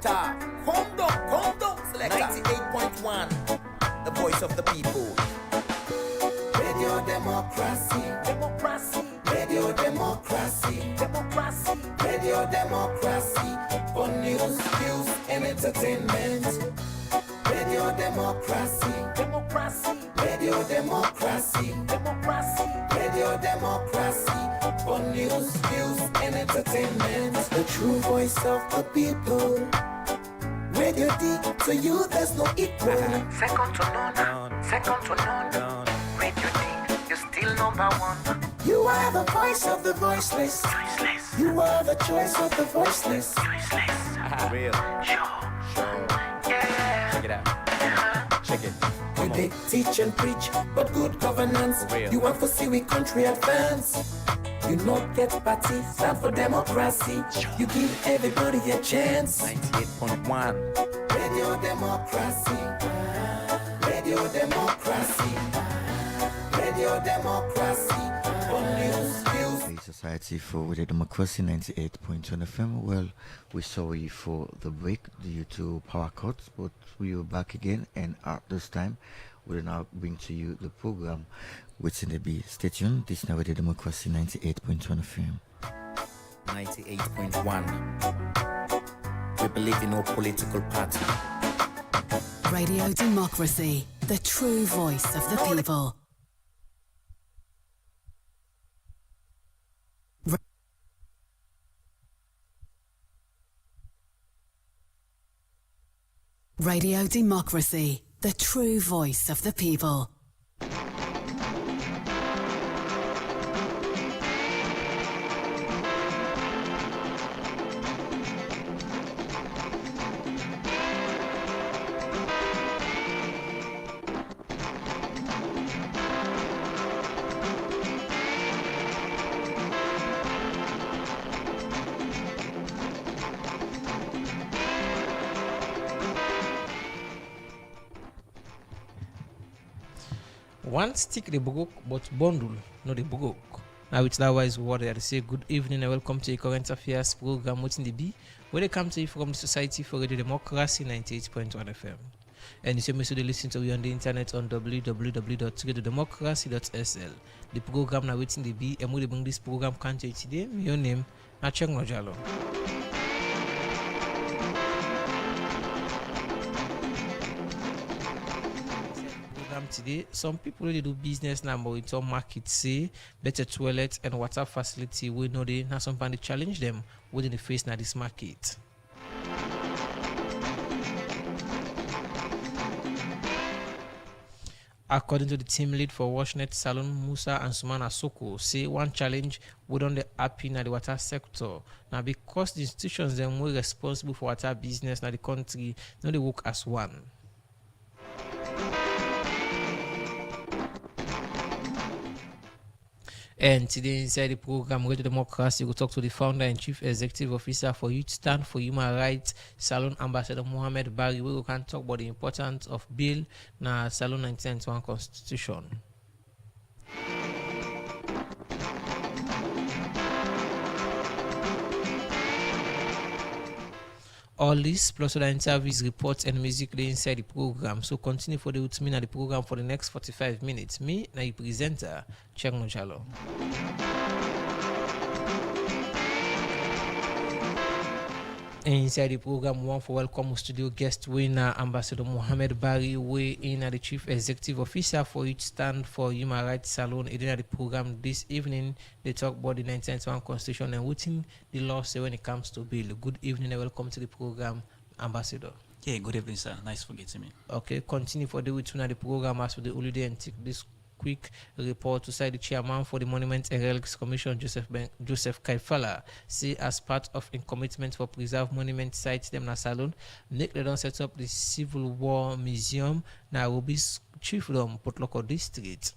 selector. Come down, selector. 98.1, the voice of the people. Radio democracy, radio democracy, radio democracy. For news, views, and entertainment. Radio democracy, radio democracy, radio democracy. For news, views, and entertainment. The true voice of the people. Radio D, to you there's no equal. Second to none. Radio D, you're still number one. You are the voice of the voiceless. You are the choice of the voiceless. Real. Sure. Check it out. Check it. We did teach and preach, but good governance. Real. You want to see we country advance. You not get party, stand for democracy. You give everybody a chance. 98.1. Radio democracy. Radio democracy. Radio democracy. For news, views. Hey Society for Radio Democracy 98.1 FM. Well, we're sorry for the break due to power cuts, but we are back again, and at this time we'll now bring to you the program Watin Dae Bi. Stay tuned. This is now Radio Democracy 98.1 FM. 98.1. We believe in no political party. Radio Democracy, the true voice of the people. Radio Democracy, the true voice of the people. One stick the broke, but bundle no the broke. Now it's that wise word I say good evening and welcome to a current affairs program Watin Dae Bi, where they come to you from the Society for Radio Democracy 98.1 FM. And you may also listen to you on the internet on www.radiodemocracy.sl. The program now Watin Dae Bi, and we bring this program country today. Your name Nacheng Nojalo. Today, some people they do business now, but it's on market say better toilet and water facility. We know they now somebody challenge them within the face now this market. According to the team lead for Washnet Salon, Musa and Sumana Soko, say one challenge within the happy in the water sector. Now because the institutions them were responsible for water business now the country, now they work as one. And today inside the program Radio Democracy, we'll talk to the founder and chief executive officer for Youth Stand for Human Rights, Salon Ambassador Mohammed Bari. We can talk about the importance of bill na Salon 1991 Constitution. All this plus other interviews, reports, and music inside the program. So continue for the with me at the program for the next 45 minutes. Me, na the presenter, Cheng Nojalo. Inside the program, we want to welcome studio guest winner Ambassador Mohammed Bari, way in at the chief executive officer for Youth Stand for Human Rights Salon. In the program this evening, they talk about the 1991 Constitution and what the law say when it comes to bill. Good evening and welcome to the program, Ambassador. Yeah, good evening, sir. Nice for getting me. Okay, continue for the with the program as for the holiday and take this quick report to say the chairman for the Monument and Relics Commission, Joseph Kaifala, say as part of a commitment for preserve monument sites them na Salon, Nick they don't set up the Civil War Museum na Ruby's Chiefdom Potloko District.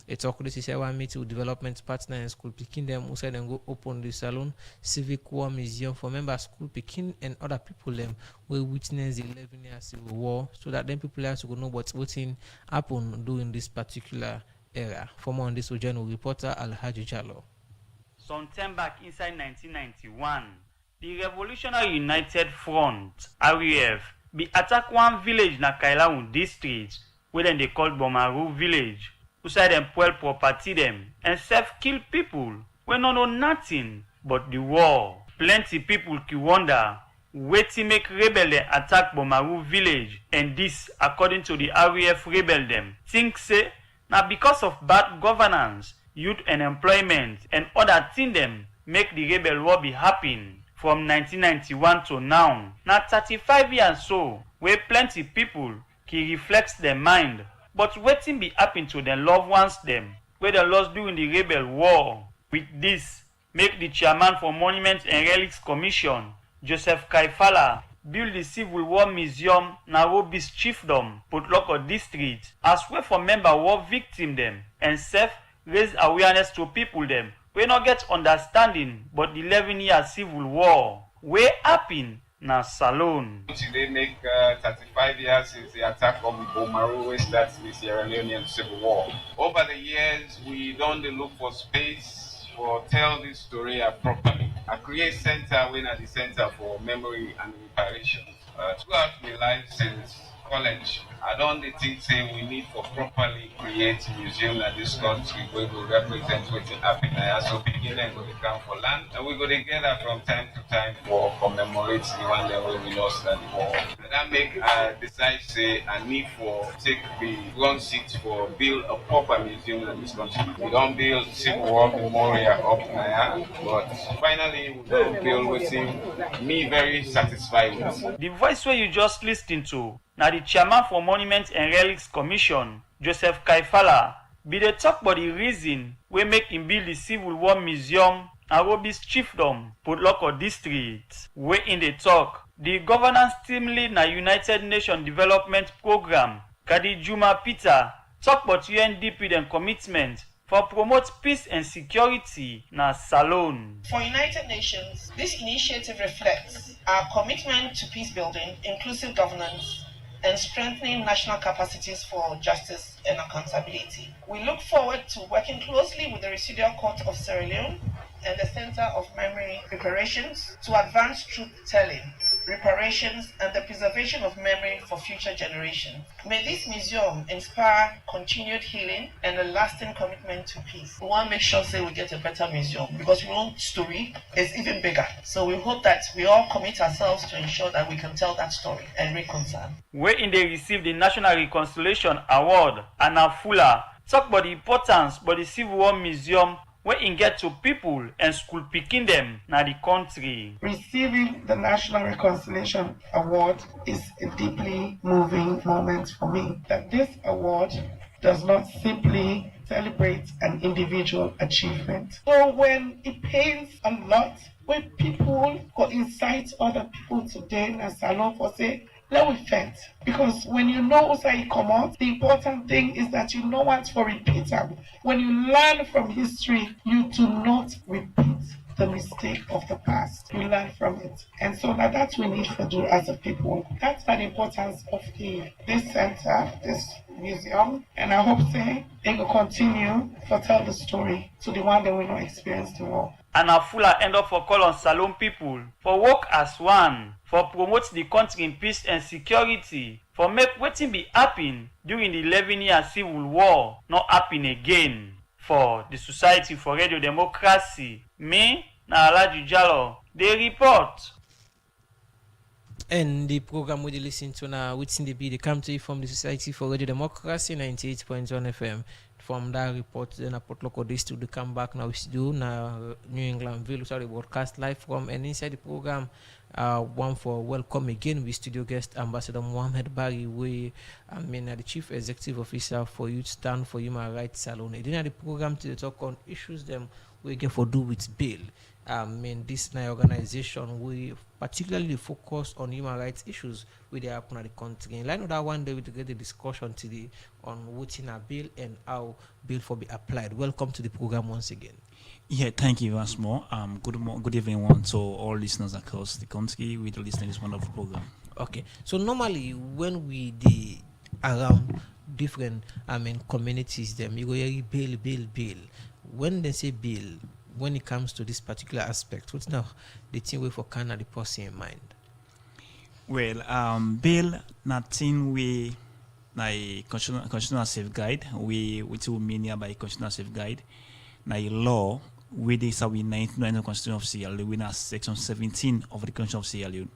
A talk this is our meeting with development partner and school picking them who said and go open the Salon Civic War Museum for members school picking and other people them will witness the 11 year Civil War so that then people have to know what's voting happen during this particular era. For more on this, regional reporter Alhaji Jalo. Sometime back inside 1991, The Revolutionary United Front (RUF) be attack one village na Kailahun district wey dem dey call Bomaru village. Usai dem spoil property dem and kill people wey no know nothing but the war. Plenty people ki wonder wetin make rebel dem attack Bomaru village, and this according to the RUF rebel dem think say na because of bad governance, youth unemployment and other things dem make the rebel war be happen. From 1991 to now, na 35 years so wey plenty people ki reflect their mind, but wetin be happen to their loved ones dem wey dem lost during the rebel war. With this, make the chairman for Monuments and Relics Commission, Joseph Kaifala, build the Civil War Museum Nairobi's Chiefdom, Potloko District, as well for member war victim them, and raise awareness to people them we not get understanding but the 11-year civil war wey happen na Salone. Today make 35 years since the attack of Bomaru, which starts the Sierra Leonean Civil War. Over the years, we don't look for space for tell this story properly. I create center when at the center for memory and reparation. Throughout my life since college, I don't think say we need for properly create museum in this country where we represent what happened. I also begin and go to come for land, and we go together from time to time for commemorate the one that we lost at the war. And that make decide say I need for take the front seat for build a proper museum in this country. We don't build Civil War memorial up now, but finally we don't build with him. Me very satisfied with. The voice where you just listened to. Now the chairman for Monuments and Relics Commission, Joseph Kaifala, be the talk about the reason we make him build the Civil War Museum Nairobi's Chiefdom, Potloko District. We in the talk, the governance team lead na United Nations Development Program, Kadi Juma Peter, talk about UNDP and commitment for promote peace and security na Salone. For United Nations, this initiative reflects our commitment to peace building, inclusive governance, and strengthening national capacities for justice and accountability. We look forward to working closely with the Residual Court of Sierra Leone and the Center of Memory Reparations to advance truth-telling, reparations, and the preservation of memory for future generations. May this museum inspire continued healing and a lasting commitment to peace. We want to make sure we get a better museum because our own story is even bigger. So we hope that we all commit ourselves to ensure that we can tell that story and reconcile. Wherein they received the National Reconciliation Award, Anna Fuller talk about the importance of the Civil War Museum where it get to people and school picking them na the country. Receiving the National Reconciliation Award is a deeply moving moment for me. That this award does not simply celebrate an individual achievement. So when it pains a lot, when people go incite other people today in a salon for say, let we fight. Because when you know how it come out, the important thing is that you know what's for repeatable. When you learn from history, you do not repeat the mistake of the past. You learn from it. And so that's what we need to do as a people. That's the importance of this center, this museum. And I hope they will continue to tell the story to the one that will not experience the war. Anna Fuller end up for call on Salone people for work as one, for promote the country in peace and security, for make wetin be happen during the 11-year civil war not happen again. For the Society for Radio Democracy, me, na Alaji Jallo, they report. And the program we listen to now, Watin Dae Bi, they come to you from the Society for Radio Democracy, 98.1 FM. From that report, then a Potloko district to come back now. We do now New England Ville. Sorry, broadcast live from and inside the program. One for welcome again with studio guest Ambassador Mohammed Bari, the Chief Executive Officer for Youth Stand for Human Rights Salone. Then the program to talk on issues them we get for do with bail. This organization we particularly focus on human rights issues where they happen in the country. In line with that one day we get the discussion today on Watin Dae Bi and how bill for be applied. Welcome to the program once again. Yeah, thank you once more. Good evening, one to all listeners across the country with listening to this wonderful program. Okay, so normally when we the around different communities, them you go hear bill. When they say bill, when it comes to this particular aspect, what's now the thing way for kind of the policy in mind? Well, bail nothing we like constitutional safeguard. We to mean by constitutional safeguard. Na law we this are we 99 constitution of Sierra Leone. We na section 17 of the constitution of Sierra Leone.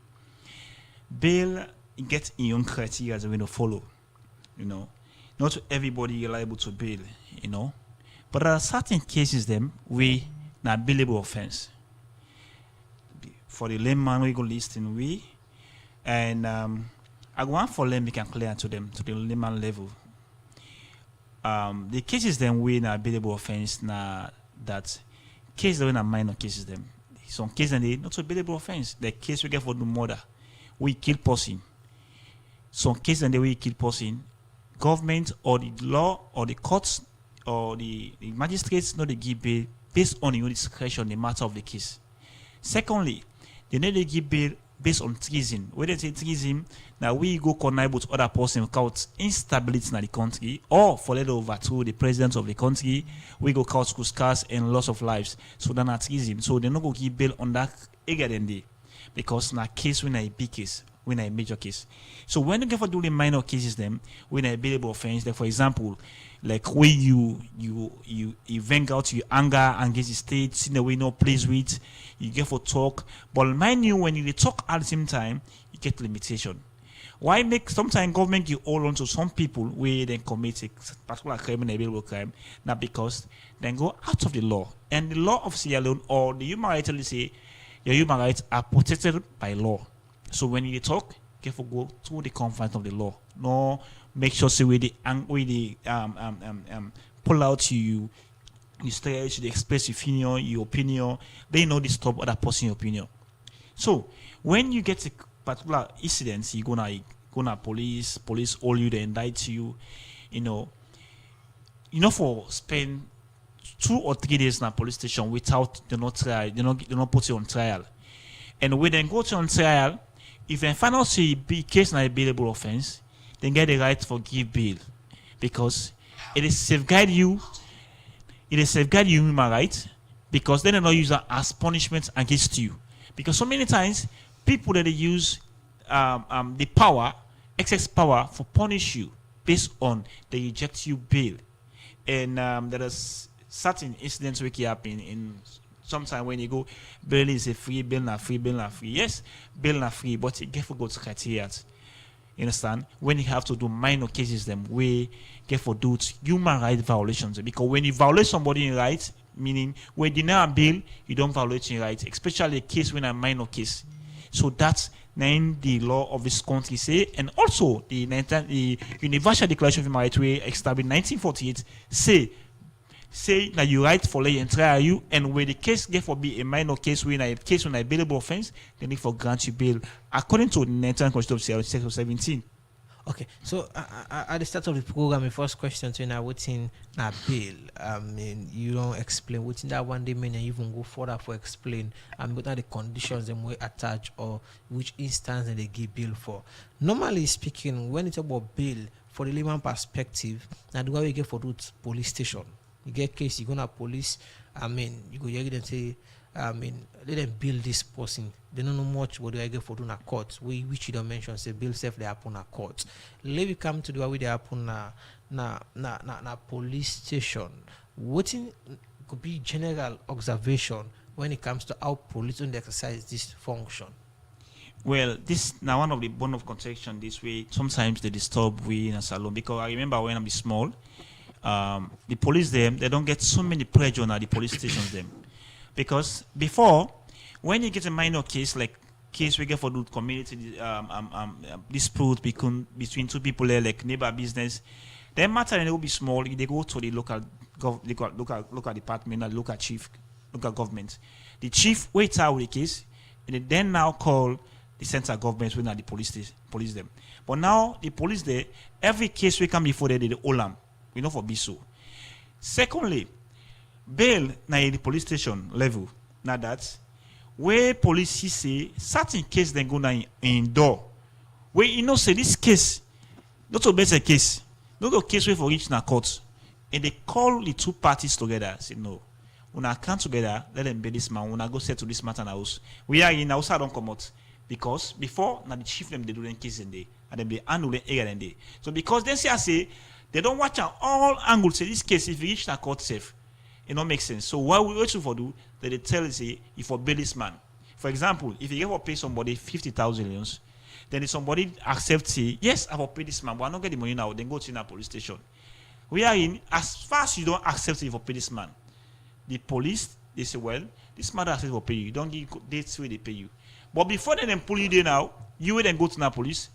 Bail get in own criteria as we to follow. You know, not everybody is liable to bail. You know, but there are certain cases them we na bailable offense. For the layman we go listing we, and I want for them we can clear to them to the layman level. The cases them we na bailable offense na that case they na minor cases them. Some cases they not so bailable offense. The case we get for the murder, we kill person. Some cases and we kill person. Government or the law or the courts or the magistrates not they give bail based on your discretion the matter of the case. Secondly, they need to give bail based on treason. When they say treason, now we go connive with other person cause instability in the country, or for let overthrow the president of the country, we go cause scars and loss of lives. So then that's treason. So they not go give bail on that again day. Because na case when a big case, when a major case. So when you get for doing minor cases them, when a bailable offense, like for example, like when you vent out your anger against the state, in the way no pleased with, you get for talk. But mind you, when you talk at the same time, you get limitation. Why make sometimes government give all on to some people where they commit a particular crime and a bailable crime? Not because they go out of the law. And the law of Sierra Leone or the human rights say your human rights are protected by law. So when you talk, careful go through the confines of the law. No, make sure say we pull out you stage, they express your opinion. They know this stop other person's opinion. So when you get a particular incident, you gonna police all you, they indict you, you know for spend 2 or 3 days in a police station without trial, they not put you on trial. And when they go to on trial, if they find out say be case na a bailable offense, then get the right for give bail. Because it is safeguard you human rights, because then they not use that as punishment against you. Because so many times people that they use the power, excess power for punish you based on they reject you bail. And there is certain incidents which happen in sometimes when you go bail is a free, bail not free, bail not free. Yes, bail not free, but it get for good criteria. You understand? When you have to do minor cases, them we get for do human rights violations. Because when you violate somebody's rights, meaning when you deny a bail, you don't violate your rights, especially a case when a minor case. So that's then the law of this country say, and also the Universal Declaration of Human Rights established in 1948 say that you right for lay and trial you, and when the case get for be a minor case when a case when a bailable offense, they need for grant you bail according to the 19th Constitution of Section 17. Okay, so at the start of the program, the first question to you now, what's in a bail? I mean, you don't explain what's in that one day, mean, and even go further for explain. What are the conditions them we attach or which instance they give bail for? Normally speaking, when it's about bail, for the layman perspective, now the way we get for root police station. You get case, you go to police, you go hear them say, let them bill this person. They don't know much what they get for doing a court. Which you don't mention, say bill self they happen a court. Let me come to the way they happen na police station. What could be general observation when it comes to how police don't exercise this function? Well, this now one of the bone of contention this way. Sometimes they disturb we in a salon, because I remember when I'm small, the police they don't get so many pressure on the police stations them. Because before, when you get a minor case like case we get for the community dispute between two people there, like neighbor business, then matter and it will be small. They go to the local department, and local chief, local government. The chief waits out the case, and they then now call the central government when the police them. But now the police there, every case we come before they the Olam. We know for be so. Secondly, bail na the police station level. Now that where police say certain case then go na in door. Where you know say this case, not a better case, not a case where for reach na court. And they call the two parties together. Say no, Una come together, let them bail this man, una go settle this matter in house. We are in house, don't come out. Because before, now the chief them they do them cases in day, and then they handle them area in day. So because then say they don't watch out all angles. Say this case, if you reach the court safe, it don't make sense. So what we also for do, they tell you say if for bail this man. For example, if you ever pay somebody 50,000, then if somebody accepts say, yes, I will pay this man, but I don't get the money now, then go to the police station. We are in, as far as you don't accept it for pay this man, the police, they say, well, this man accepts for pay you. You don't give dates where they pay you. But before they then pull you there now, you will then go to the police,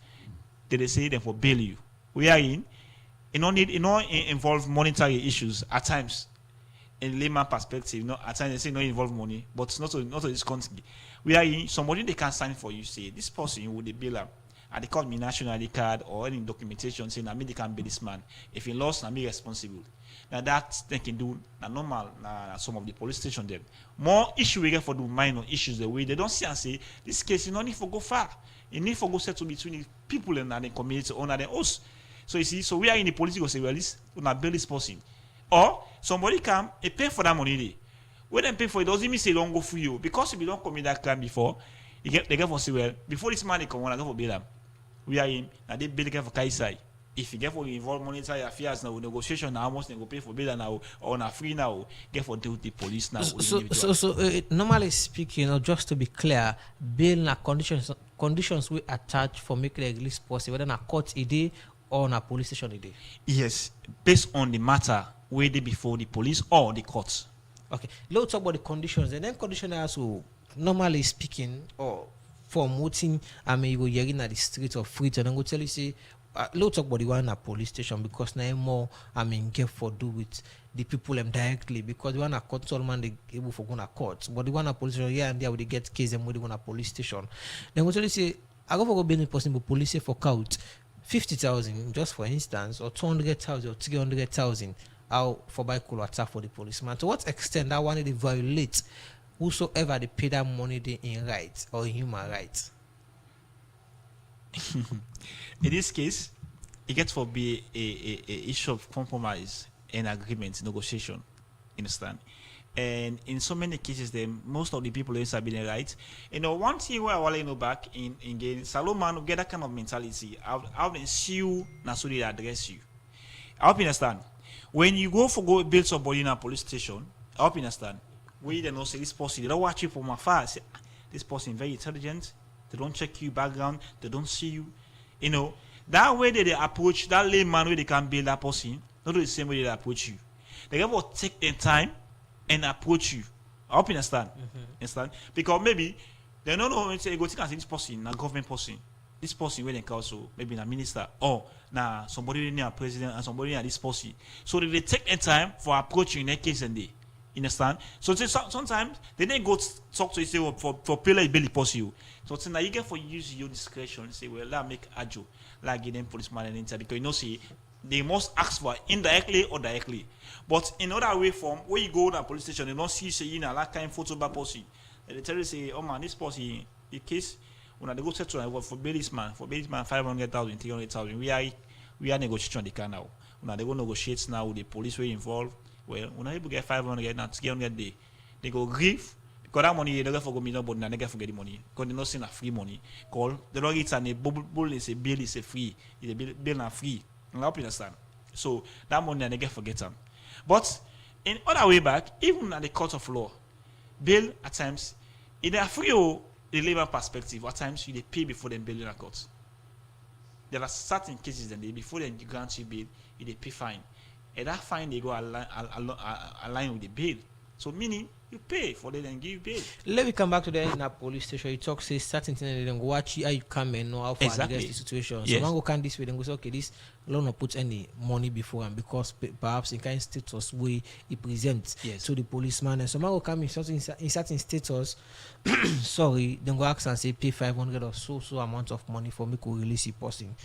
they say then for bail you. We are in, it don't involve monetary issues at times. In layman perspective, at times they say no involve money, but not to this country. We are in somebody they can sign for you, say this person would they bill him, and they call me national ID card or any documentation saying I mean they can bill this man. If he lost, I mean responsible. Now that they can do normal some of the police station then. More issue we get for the minor issues the way they don't see and say this case you don't need to go far. You need to go settle between the people and the community owner and us. So you see, so we are in the political say well this not bill this person. Or somebody come and pay for that money there. When they pay for it, doesn't mean say don't go for you. Because if you don't commit that crime before, they get for say, well, before this money come on, I go for bail them. We are in, and they bail for Kaisai. If you get for involved monetary affairs now, negotiation now, almost they go pay for bail now, or na free now, get for deal with the police now. So normally speaking, just to be clear, bail na conditions we attach for making the release possible, whether na court a day or na police station a day. Yes, based on the matter where they before the police or the courts. Okay, let's talk about the conditions. And then conditions also, normally speaking, or from Watin, you go hearing at the street or free, and then go tell you say, let's talk about the one at police station because now more get for do with the people directly because the one at court man they able for go to court, but the one at police station here and there they get case and they go to police station. Then go tell you say, I go for go be possible police say for count 50,000 just for instance, or 200,000 or 300,000. How for by cool attack for the policeman. To what extent that one they violate whosoever they pay that money they in rights or in human rights? In this case, it gets for be a issue of compromise and agreement, negotiation. Understand? And in so many cases, then most of the people inside being right. One thing where I want to know back in game, Salomon get that kind of mentality. How they see you, now so they address you. I hope you understand. When you go build somebody in a police station, I hope you understand. We don't know say this person, they don't watch you from afar. Say, this person very intelligent. They don't check you background. They don't see you. That way they approach that layman where they can build that person, not the same way they approach you. They have to take their time and approach you. I hope you understand. Understand? Because maybe they don't know when say go think and say this person, a government person. This person where they council, maybe a minister, or somebody near a president and somebody near this person. So they take a time for approaching in that case and they understand. So sometimes they then go talk to you say for pay like belly possible. So now you get for use your discretion say well let make ajo like give them policeman and enter because say they must ask for indirectly or directly. But in other way form where you go to a police station they don't see say you know that kind of photo by person. They tell you say oh man this person the case when they go settle for bail this man 500,000 300,000 we are negotiating the car now. When they go negotiate now with the police way involved. Well, when I get 500 now 300 they go grieve because that money they don't for go million but they get forget the money because they not seen a free money. Call they don't get a bull is a bill is a free is a bill not free. I hope you understand. So that money they get forget them. But in other way back, even at the court of law, bail at times in a free or the labor perspective, at times you they pay before they bail in a court. There are certain cases that they before they grant you bail, you they pay fine. And that fine they go align with the bail. So meaning you pay for them and give bail. Let me come back to the in a police station. You talk say certain things and then go watch how you come and know how far address the situation. Yes. So one go can this way then go say okay this law not put any money before and because perhaps in kind of status way it presents to the policeman and someone will come in certain status sorry then go ask and say pay 500 or so amount of money for me to release a person.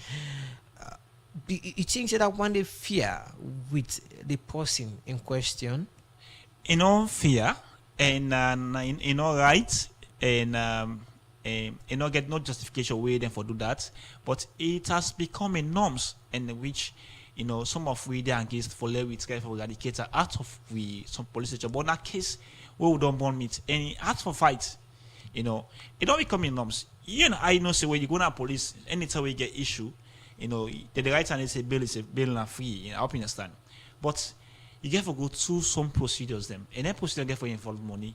You think that one day fear with the person in question? Fear and right and get no justification way then for do that, but it has become a norms in which some of we they engaged for with care for eradicator out of we some police station. But in that case, we don't want meet any ask for fight. It don't become in norms. I know say when you go to police, anytime we get issue, the right hand is a bill and free, I understand. But you get to go through some procedures them. And that procedure get for involve money.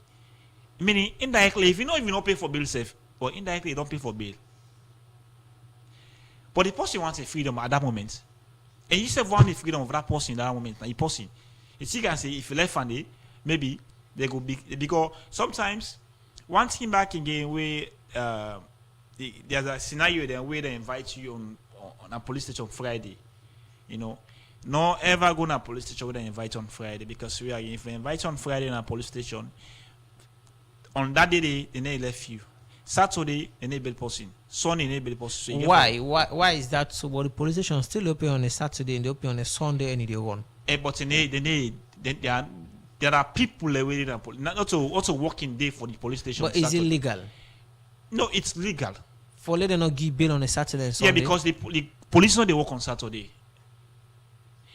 Meaning indirectly, if you don't even pay for bill safe, or indirectly you don't pay for bail. But the person wants a freedom at that moment. And you still want the freedom of that person in that moment. Now, the person. You see, can say if you left handed, maybe they go big because sometimes one thing back again where there's a scenario then where they invite you on a police station on Friday. No ever go to a police station where they invite you on Friday because if they invite you on Friday in a police station, on that day they left you. Saturday they need bail person. Sunday they bail person. So why is that so? But the police station still open on a Saturday and they open on a Sunday and they run. But there are people waiting not also working day for the police station. But is it legal? No, it's legal. For let them not give bail on a Saturday and Sunday. Yeah, because the police know they work on Saturday.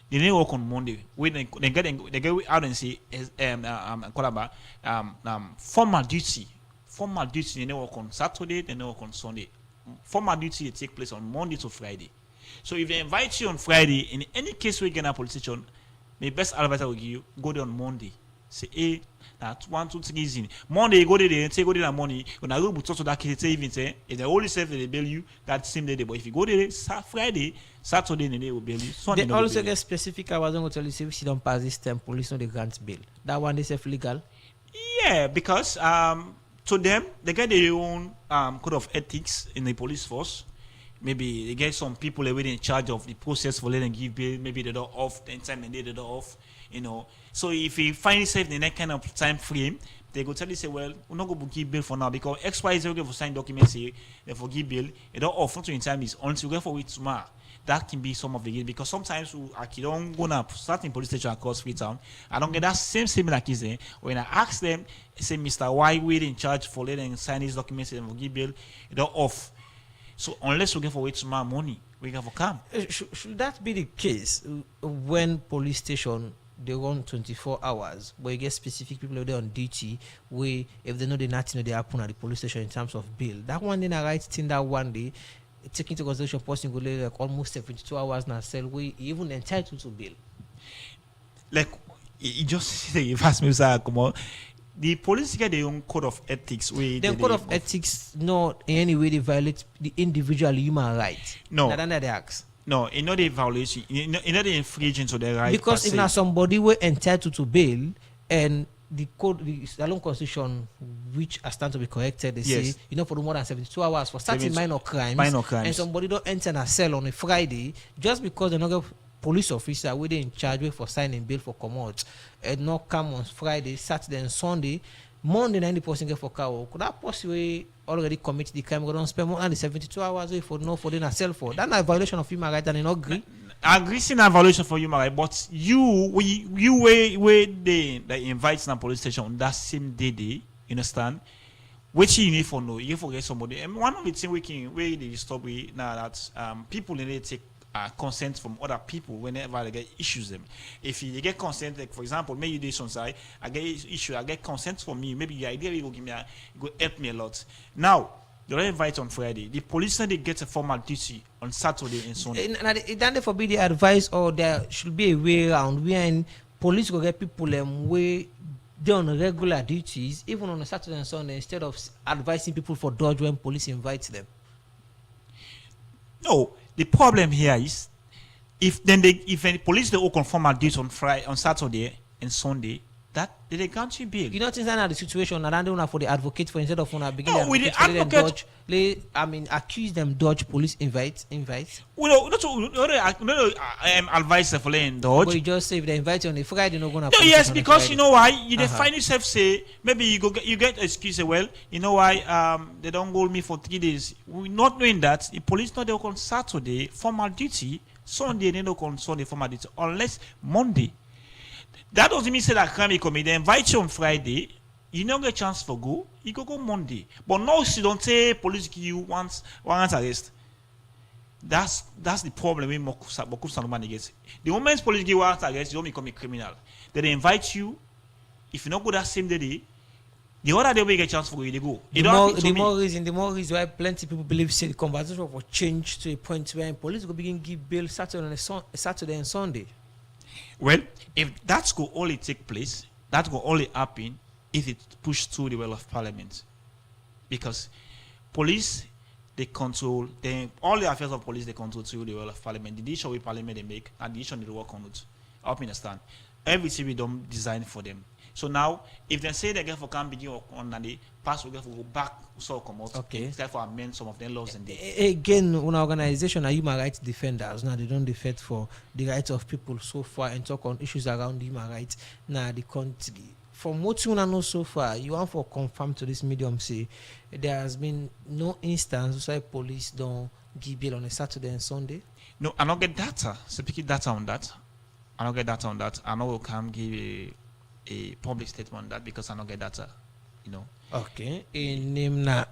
They didn't work on Monday. When they get out and say formal duty. Formal duty they work on Saturday, they work on Sunday. Formal duty they take place on Monday to Friday. So if they invite you on Friday, in any case we get a police station, my best advice I will give you, go there on Monday. Say, hey, that's 1, 2, 3 easy. Monday, you go there and say, go there on Monday. When I go to talk to that case, even say, if they only say they bail you, that same day. But if you go there Friday, Saturday, they will bail you. Sunday, they also get specific hours. I'm going to tell you, if you don't pass this term, police know they grant bail. That one is legal? Yeah, because to them, they get their own code of ethics in the police force. Maybe they get some people already in charge of the process for letting give bail. Maybe they don't off, the time and they don't off, So if you find yourself in that kind of time frame, they go tell you, say, well, we're not going to give bail for now because XY is okay for sign documents, say, they forgive bail. They don't offer to in time is until we go for it tomorrow. That can be some of the game because sometimes I don't go to start in police station across Freetown. I don't get that same similar case there. When I ask them, say, Mr. Why we in charge for letting sign these documents and forgive bail, they don't off. So unless we get for wait tomorrow morning, we get for come. Should that be the case when police station they run 24 hours, but you get specific people there on duty where if they know the nothing they happen at the police station in terms of bail? That one then I write thing that one day taking into consideration person go like almost 72 hours now cell we even entitled to bail. Like you just say you ask me come on. The police get their own code of ethics. The code of ethics not in any way they violate the individual human rights. No. That's under the acts. No, it's not a violation. It's not the infringing to their right. Because if now somebody were entitled to bail and the code, the Alone Constitution, which are stand to be corrected, they say, for the more than 72 hours for certain minor crimes, and somebody don't enter a cell on a Friday just because they're not a police officer where they in charge for signing bail for commode and not come on Friday, Saturday, and Sunday. Monday 90% get for cow. Could that possibly already commit the crime? We don't spend more than 72 hours for them a cell for. That's a violation of human rights and you not agree. I agree in a violation for human rights, but you they invite in a police station on that same day, you understand? Which you need for know, you forget somebody. And one of the things we they stop with now that people need to take consent from other people whenever they get issues them. If you get consent, like for example, maybe you do some side, I get issue, I get consent from me. Maybe your idea will give me, go help me a lot. Now you don't invite on Friday. The police they get a formal duty on Saturday and Sunday. It doesn't forbid the advice, or there should be a way around where police will get people where they on regular duties, even on a Saturday and Sunday, instead of advising people for dodge when police invite them. No. The problem here is if any police they all confirm a date on Friday, on Saturday and Sunday, that they grant you bail. You know, things that the situation around them for the advocate for instead of when begin with the advocate, accuse them dodge police invite. Well, not advise for letting dodge. But you just say if they invite you on the Friday, you're not gonna. No, yes, because you know why you find yourself say maybe you get excuse say well you know why they don't hold me for 3 days. We not knowing that the police not they work on Saturday formal duty, Sunday they don't on Sunday formal duty unless Monday. That doesn't mean say that crime committee they invite you on Friday, you don't get a chance for go, you go Monday. But no, you don't say police give you warrant arrest. That's the problem with Boku Sanoman gets. The moment police give warrant against you, don't become a criminal. Then they invite you. If you not go that same day, the other day we get a chance for you to go. The more reason why plenty people believe say the conversation will change to a point where police will begin give bail Saturday and Sunday. Well, if that's go only take place, that will only happen if it pushed through the well of parliament. Because police, they control, all the affairs of police, they control through the well of parliament. The decision with parliament they make, and the decision they work on it. I hope you understand. Everything we don't design for them. So now, if they say they get for can begin on and they pass, we get for go back, so come out. Okay. Instead for amend some of their laws and again, an organization are human rights defenders. Now they don't defend for the rights of people so far and talk on issues around human rights. Now the country. From what you know so far, you want for confirm to this medium say there has been no instance where police don't give bail on a Saturday and Sunday. No, I don't get data. Speaking data on that. I don't get data on that. I know we can give a public statement on that because I don't get data. You know. Okay. In name na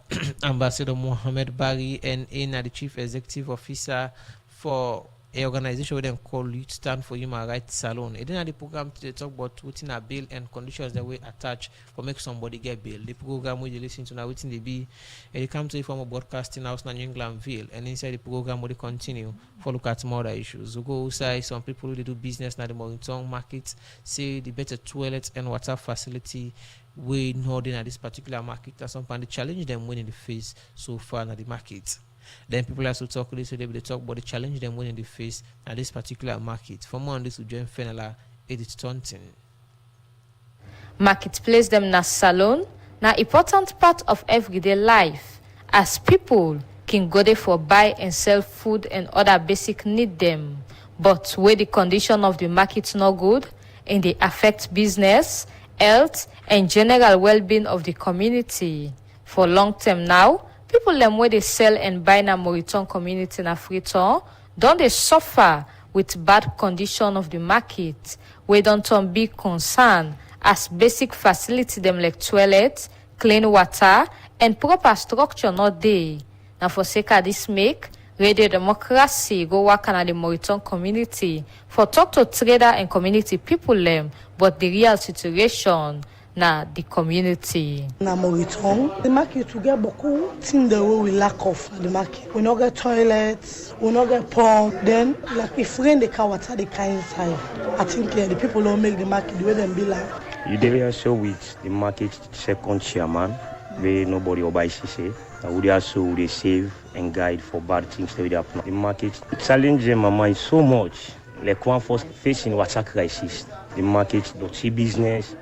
Ambassador Mohammed Bari and in the Chief Executive Officer for a organization where they call Youth Stand for Human Rights Salon. It didn't the program to talk about within a bail and conditions that we attach for make somebody get bail. The program where you listen to now Watin Dae Bi, they come to the form of broadcasting house in New Englandville, and inside the program where they continue for look at more other issues. We go outside, some people who do business now the Morrington market say the better toilet and water facility we know in this particular market. That's something they challenge them when in the face so far in the market. Then people also talk this today, they talk about the challenge them winning the face at this particular market. For more on this, we join Fenela Edith Taunton. Marketplace them na salon, na important part of everyday life, as people can go there for buy and sell food and other basic need them. But where the condition of the market not good, and they affect business, health, and general well-being of the community. For long term now, people them where they sell and buy na Moriton community na Freetown, don't they suffer with bad condition of the market, we don't turn big concern as basic facility them like toilet, clean water, and proper structure not there. Now for sake of this make, Radio Democracy go work on the Moriton community for talk to trader and community people them, but the real situation na the community. Na Moriton, the market we get beaucoup things the way we lack of the market. We not get toilets, we not get pump. Then like if rain the car water the car inside. I think the people don't make the market the way them be like. You dey also with the market second chairman, where nobody will buy say. We also they save and guide for bad things that we happen. The market challenging my mind so much. Like one for facing water crisis. The market, the business.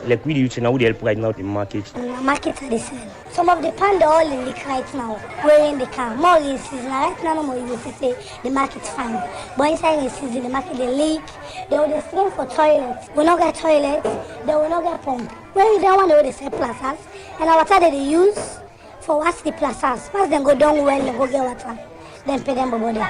Like we do now, we help right now the market. The market are the same. Some of the pan all in leak right now. We're in the car. More is season. Right now, more you say the market fine. But inside the season, the market they leak. They will stream for toilets. We not get toilets. They will not get pump. When we don't want to say plazas, and our water that they use for what's the plazas. Once they go down well, they go get water. Then pay them body.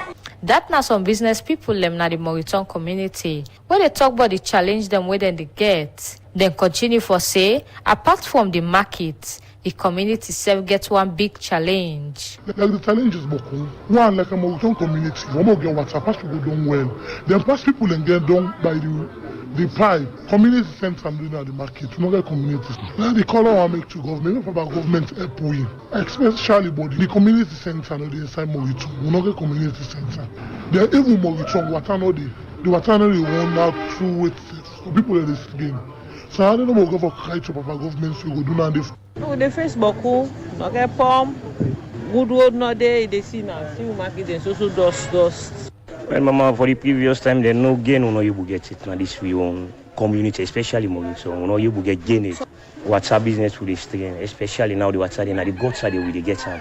That now some business people them na the Moriton community where they talk about the challenge them where then they get. Then continue for say, apart from the market, the community self gets one big challenge. Like the challenge is beaucoup. One, like a Moriton community, we won't get water, pass to go down well. Then pass people and get down by the pipe. Community center and doing at the market, we don't get communities. Now the color I make to government, maybe about government help we. Especially body, the community center no dey inside Moriton. We don't get community center. Then even Moriton, water no dey. The water no dey run out through with so people are this game. So I don't know what go for cry to Papa government so go do now this. No, they face beaucoup, no get pump, good road no dey, they see now, see market and so dust. Well, Mama, for the previous time, there no gain, we know you will get it. Now this we own community, especially Morning, so we know you will get gain it. Water business with the strain, especially now the water, now the goats are the way they get some.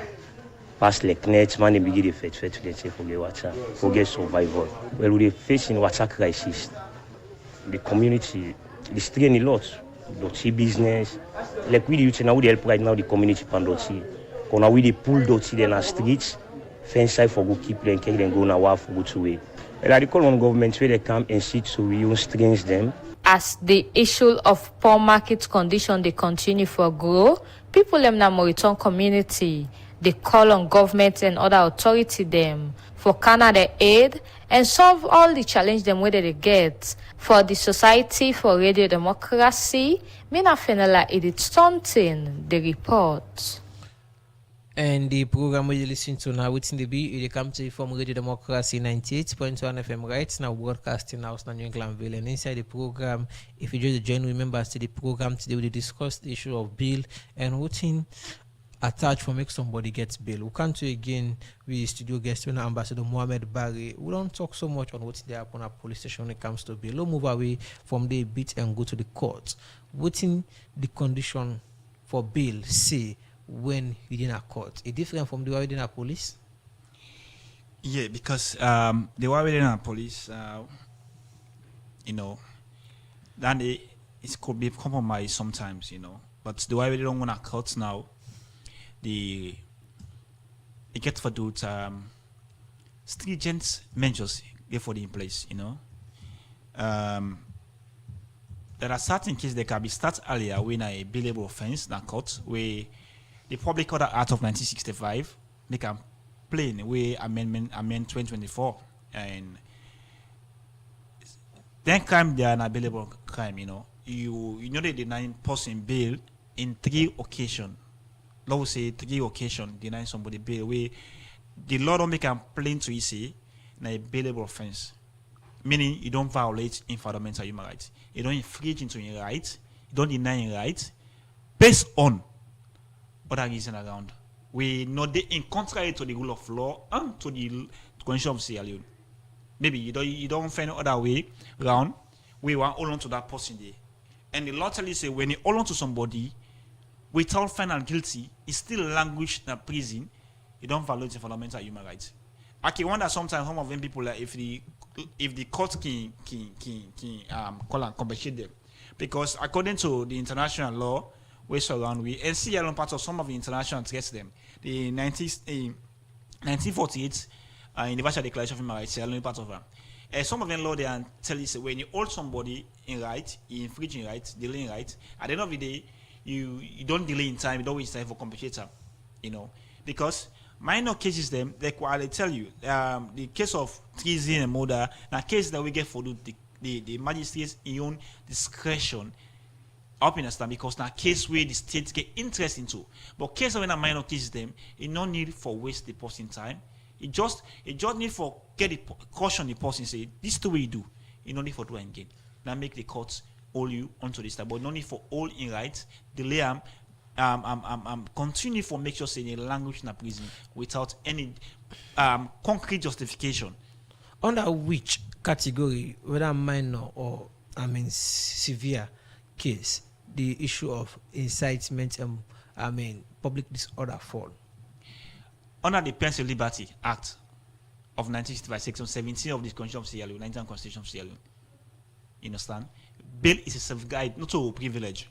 Past like nets, man, they begin to fetch to them say forget water, forget survival. Well, we facing water crisis. The community, the strain a lot. Dirty business. Like we do now, we help right now the community pan dirty. Because now we dey pull dirty in the streets. Fence side for go keep them, carry them go now for go to way. But I call on government where they come and sit so we use strains them. As the issue of poor market condition they continue for grow, people them na Moriton community They call on government and other authority them for Canada aid and solve all the challenge them whether they get. For the Society for Radio Democracy, Mina Fenela Edith Staunton, the report. And the program we listen to now, Watin Dae Bi, it comes to you from Radio Democracy 98.1 FM right now, broadcasting house in New Englandville. And inside the program, if you just join members to the program today, we discuss the issue of bail and routine attached for make somebody gets bail. We come to again with studio guest Ambassador Mohamed Barry. We don't talk so much on what's there upon a police station when it comes to bail. We'll move away from the bit and go to the court. What's the condition for bail say when you're in a court? Is different from the way in a police? Yeah, because the way in a police, then it could be compromised sometimes, But the way we don't want to court now, it gets for those stringent measures for the in place, There are certain cases that can be started earlier when a bailable offense than court, where the Public Order Act of 1965 they can plain way amend 2024, and then crime they are an available crime. You they deny person bail in 3 occasions. Let us say 3 occasions deny somebody bail where the law don't make a plain to you say na a bailable offense, meaning you don't violate fundamental human rights, you don't infringe into your rights, you don't deny your rights based on other reason around. We know they in contrary to the rule of law and to the constitution of Sierra Leone. Maybe you don't find other way around. We want hold on to that person there, and the law tell you say when you hold on to somebody without finding guilty, it's still language in a prison. You don't violate the fundamental human rights. I can wonder sometimes some of them people like if the court can call and compensate them, because according to the international law we surround we and see along part of some of the international threats them. The 1948 Universal Declaration of Human Rights are only part of them. Some of them law they tell you say when you hold somebody in right, you infringe in rights, delay in rights, at the end of the day you don't delay in time, you don't waste time for compensator, because minor cases them like what I tell you, the case of treason and murder, now case that we get for the magistrate's own discretion up in a stand, because now case where the state get interest into, but case when a minor cases them, it no need for waste the person time. It just need for get the caution the person say this is the way you do. You no need for do again. Now make the courts hold you onto this time, but no need for all in rights, delay continue for make sure say the language in a prison without any concrete justification. Under which category, whether minor or severe case, the issue of incitement and public disorder fall? Under the Person Liberty Act of 1965, Section 17 of the Constitution of Sierra Leone, 19th Constitution of Sierra Leone. You understand? Bail is a safeguard, not a privilege.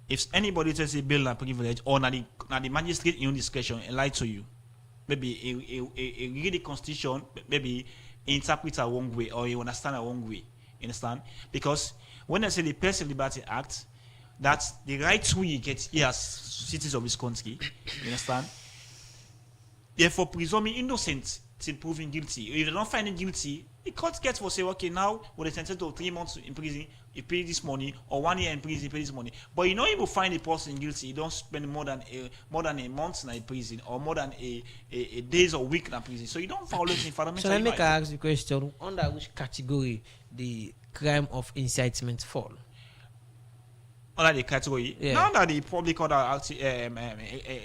If anybody says a bail is a privilege, or na the magistrate in your discretion and lie to you, maybe a read the Constitution, maybe interpret a wrong way or you understand a wrong way. You understand? Because when I say the Person Liberty Act, that's the rights we get here as citizens of this country. You understand? Therefore, presuming innocent till proven guilty. If they don't find him guilty, the court gets for say, okay, now with a sentence of 3 months in prison, you pay this money, or 1 year in prison, you pay this money. But you know, you will find a person guilty, you don't spend more than a month in prison, or more than a days or week in prison. So you don't violate the fundamental. So let me ask the question: under which category the crime of incitement fall? Under the category, now that the public order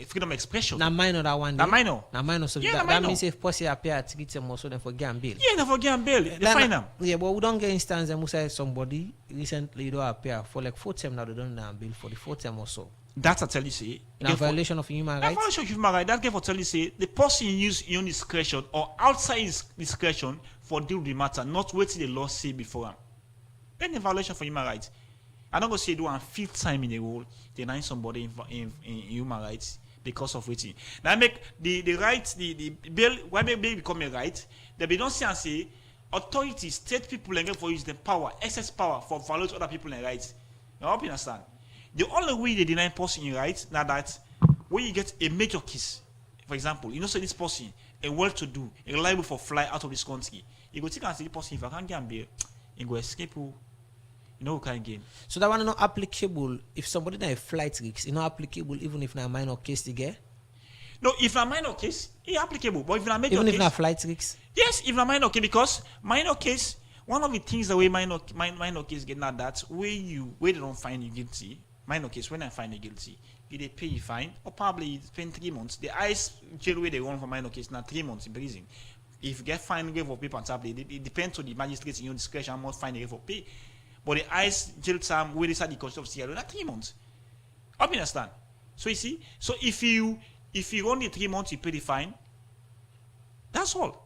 freedom of expression. Now minor that one. Now minor. So that means if person appear to get them also then for get bail. Yeah, they for get bail. They find them. Yeah, but we don't get instance and we say somebody recently don't appear for like 4 term now they don't bail for the 4 term or so. That's a tell you say. Now violation of human rights. Violation of human rights. That get for tell you say the person use his own discretion or outside his discretion for deal with the matter, not waiting the law say before him. Then the violation for human rights. I'm not going to say do one 5th time in a role denying somebody in human rights because of waiting. Now make the rights, the bail, why make bail become a right? That we don't see and say authorities, state people and for use the power, excess power for violate other people and rights. You hope you understand. The only way they deny person in rights now that when you get a major case for example, you know, say this person, a well-to-do, a reliable for fly out of this country. You go take and say, this person, if I can't get him bail, he go escape who, you know, who can gain. So that one is not applicable if somebody na a flight risk, it's not applicable even if na a minor case they get? No, if na minor case, it's applicable. But if na major even case, if na flight risk? yes, if na minor case, because minor case, one of the things the way minor case get now that where they don't find you guilty, minor case when I find you guilty, they pay you fine or probably you spend 3 months. The highest jail way they run for minor case now 3 months in prison. If you get fined for paper and tablet, it depends on the magistrate in your discretion how much fine they for pay. But the highest jail term where they start the cost of CRO not 3 months. I understand. So you see, so if you run the 3 months, you pay the fine. That's all.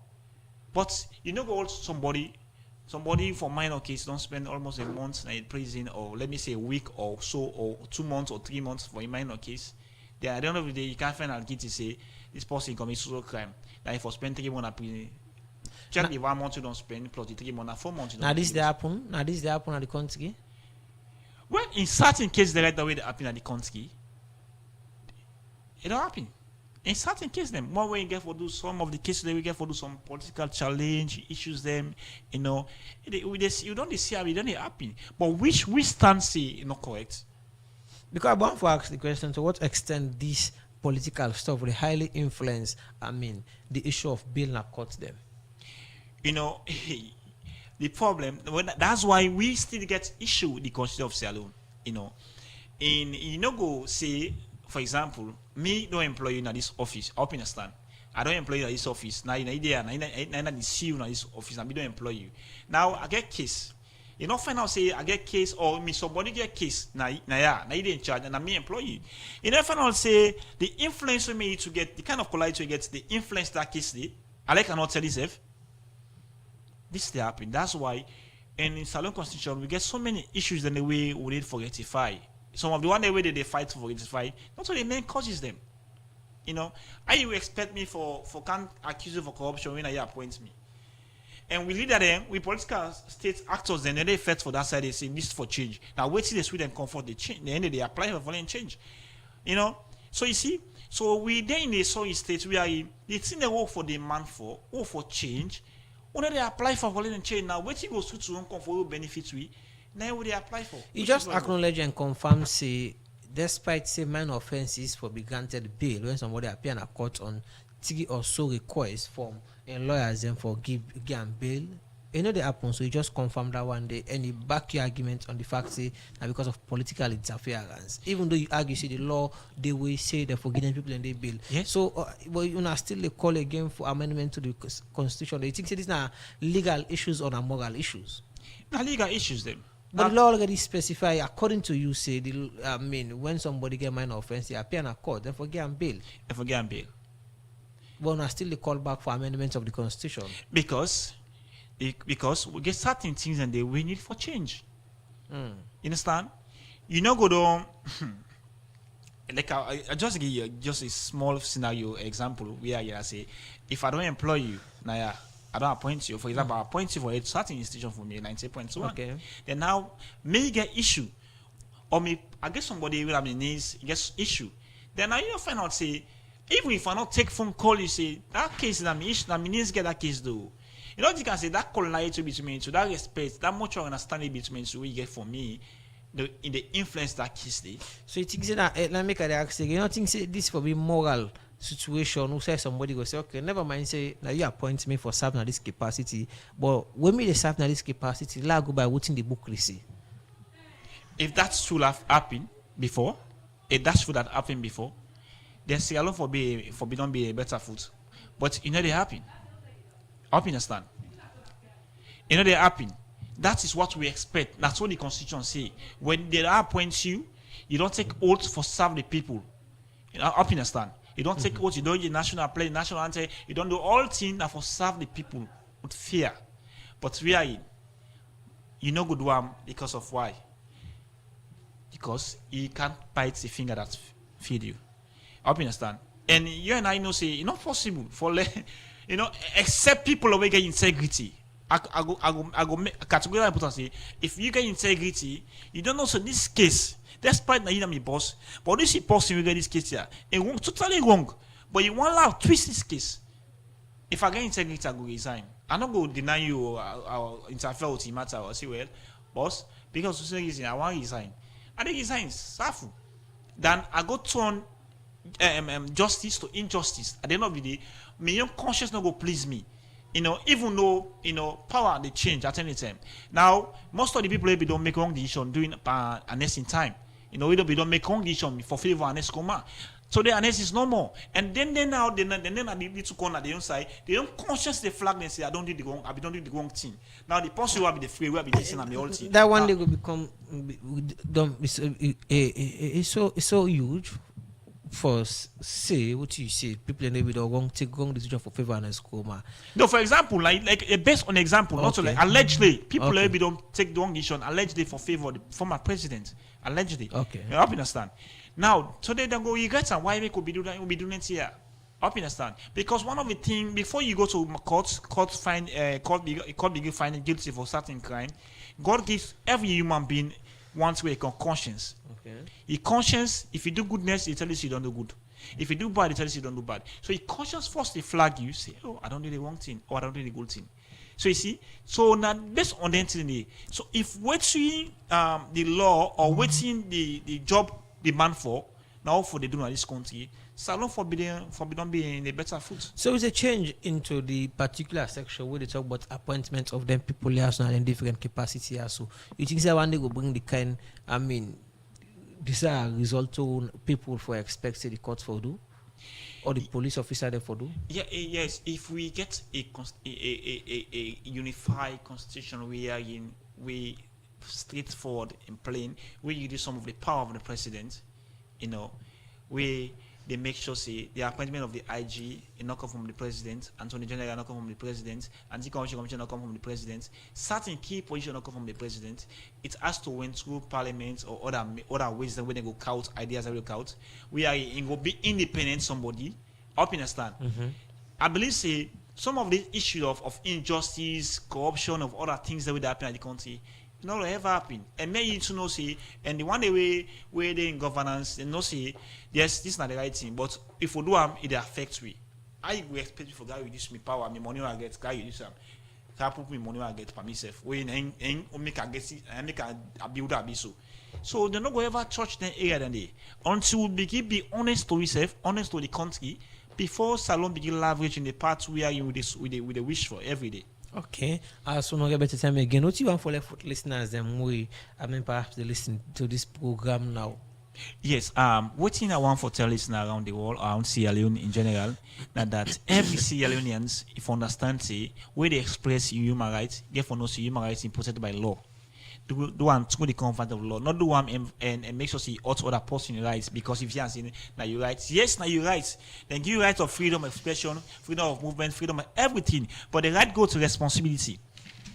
But you know, go somebody for minor case don't spend almost a month in prison, or let me say a week or so, or 2 months or 3 months for a minor case. Then at the end of the day, you can't find out guilty say this person commits social crime. That if you spend 3 months in prison, check the 1 month you don't spend plus the 3 months, 4 months. Now this they happen. Now this they happen at the country. Well, in certain cases, the right way they happen at the country, it don't happen. In certain cases, them one way you get for do some of the cases that we get for do some political challenge issues them, you know, you don't see how it don't happen. But which stance say not correct? Because I want to ask the question: to what extent this political stuff will highly influence? I mean, the issue of bail na court them. You know, the problem that's why we still get issue with the constitution of Sierra. You know, in you know go say. For example, me don't employ you in this office. I understand. I don't employ you in this office. Now in idea, I see you in this office, and me don't employ you. Now I get case. You know, find out say I get case or me somebody get case. Now you in charge, and I me employ you. You know, find out say the influence me to get the kind of quality you get the influence that case. I cannot tell this. This they happen. That's why, in Salon Constitution we get so many issues in the way we need to rectify. Some of the one way they fight for rectify, not only the main causes them. You know, you expect me for can't accuse you for corruption when you appoint me. And we leader them, we political state actors, then they fight for that side, they say this for change. Now wait till they sweet and comfort the change, the end they apply for violent change. You know, so you see, so we then in the soil state we are in the thing they work for demand for, or for change, when they apply for violent change. Now wait till go to uncomfortable benefits we. Now what they apply for? You just acknowledge and confirm, say, despite say minor offenses for be granted bail when somebody appear in a court on 3 or so requests from lawyers and for give and bail. You know they happen, so you just confirm that one day and you back your argument on the fact say that because of political interference. Even though you argue say the law they will say they're forgiving people and they bail. Yes. So but you know still they call again for amendment to the constitution. They think say these are legal issues or moral issues. Now legal issues them. But the law already specify, according to you, say when somebody get minor offense, they appear in a court, they forget and bail. They forget and bail. But now still they call back for amendments of the constitution. Because we get certain things and we need for change. You understand? You know go down like I just give you just a small scenario example where I say if I don't employ you, now I don't appoint you. For example, I appoint you for a certain institution for me, 90.1. Okay. Then now, may get issue. Or me, I get somebody with my needs, gets issue. Then now you find out, say, even if I not take phone call, you say, that case is my issue, my needs get that case though. You know, you can say that collinearity between, so that respect, that much understanding between, so we get for me, in the influence that case day. So you think that, let me make a ask again, you don't think say, this for be moral situation who say somebody go say okay never mind say now you appoint me for serving at this capacity but when me they serve at this capacity la go by waiting the book see. If that should have happened before, then say alone for don't be a better foot. But you know they happen. I understand. You know they happen. That is what we expect. That's what the constitution say. When they appoint you, you don't take oath for serve the people. You know, I understand. You don't take oath, you don't do national play, national anthem, you don't do all things that for serve the people with fear. But we are in. You know good one because of why? Because you can't bite the finger that feed you. I understand. And you and I know say it's not possible for you know, except people who get integrity. I go categorically important say if you get integrity, you don't know so this case. Despite na my boss, but this person will get this case here. And wrong, totally wrong. But you want to twist this case. If I get integrity, I go resign. I'm not going to deny you or interfere with the matter or say, well, boss, because for some reason I want to resign. I didn't resign, safu. Then I go turn justice to injustice. At the end of the day, my own conscience not go please me. Even though, power they change at any time. Now, most of the people maybe don't make wrong decision doing an in time. We don't make wrong decision for favor and coma. So the annex is no more. And then now they need to corner the side. They don't consciously flag and say I don't do the wrong thing. Now the person will be the free will be listening and the whole thing. That one day will become it's so huge for say what you say people maybe don't take wrong decision for favor and coma. No, for example, like based on example, not Okay. like allegedly people maybe don't take the wrong decision allegedly for favor of the former president. Allegedly. Okay. You understand? Now, so they don't go regrets and why we could be doing that, we'll be doing it here. I understand. Because one of the things before you go to court begin finding guilty for certain crime, God gives every human being one way a conscience. Okay. Your conscience, if you do goodness, he tells you don't do good. If you do bad, he tells you don't do bad. So your conscience first they flag you, say, oh, I don't do the wrong thing, or I don't do the good thing. So you see, so now based on the entity, so if waiting the law or waiting the job demand for now for the doing this country, salon forbidden be in a better foot. So it's a change into the particular section where they talk about appointments of them people here now in different capacity also. You think that one day will bring the kind these are result to people for expected the court for do? Or the police officer there for do? Yeah, yes. If we get a unified constitution wherein we straightforward and plain, where you do some of the power of the president, where they make sure say the appointment of the IG not come from the president, Attorney General not come from the president, Anti-Corruption Commission not come from the president, certain key positions not come from the president. It has to went through parliament or other ways that when they go count ideas, they go count. We are in go be independent somebody. I understand. Mm-hmm. I believe say some of the issues of injustice, corruption, of other things that will happen in the country, it not ever happen. And many you to know say, and the one way where they in governance, they know say, yes, this is not the right thing, but if we do it affects we. I will expect you for guy reduce me power, me money I get, guy reduce them. Can put me money I get for myself. When make a get make a build up so. So they're not going to ever touch the area than they until we begin be honest to yourself, honest to the country, before Salon begin leverage in the parts we are in with the wish for every day. Okay. So no get better time again. What you want for left listeners them way perhaps they listen to this program now. Yes, what thing I want for tell listeners around the world, around Sierra Leone in general, that every Sierra Leoneans, if understand say where they express human rights, therefore no human rights is protected by law. Do one to the comfort of law, not do one and make sure see other person rights, because if you are saying now you rights, yes, now you rights, then give you rights of freedom of expression, freedom of movement, freedom of everything, but the right go to responsibility.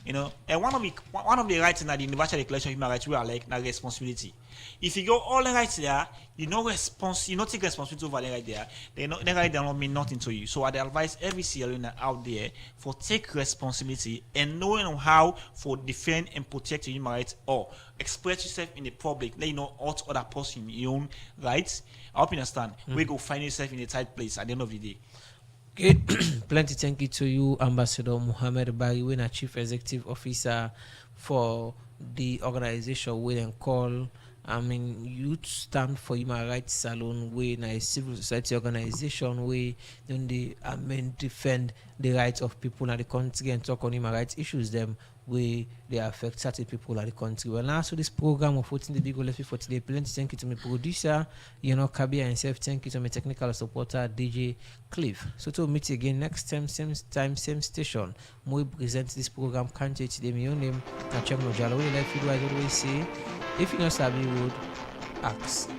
And one of the rights in the Universal Declaration of Human Rights we are like na responsibility. If you go all the rights there, you not take responsibility over the right there, the right there don't mean nothing to you. So I advise every Sierra Leonean out there for take responsibility and knowing how for defend and protect your human rights or express yourself in the public. Let you know what other person your own rights. I hope you understand. We go find yourself in a tight place at the end of the day. Okay. Plenty thank you to you, Ambassador Muhammad Bariwena, Chief Executive Officer for the organization we then call Youth Stand for Human Rights Salon, we a civil society organization we then they defend the rights of people in the country and talk on human rights issues them where they affect certain people in the country. Well, now so this program of Watin Dae Bi go left for today. Plenty thank you to my producer, Kabia and self. Thank you to my technical supporter, DJ Cliff. So to meet again next time, same station. We present this program. Can't you today? My own name, Nachem Nojalo. We like you. I always say, if you know Sabi would ask.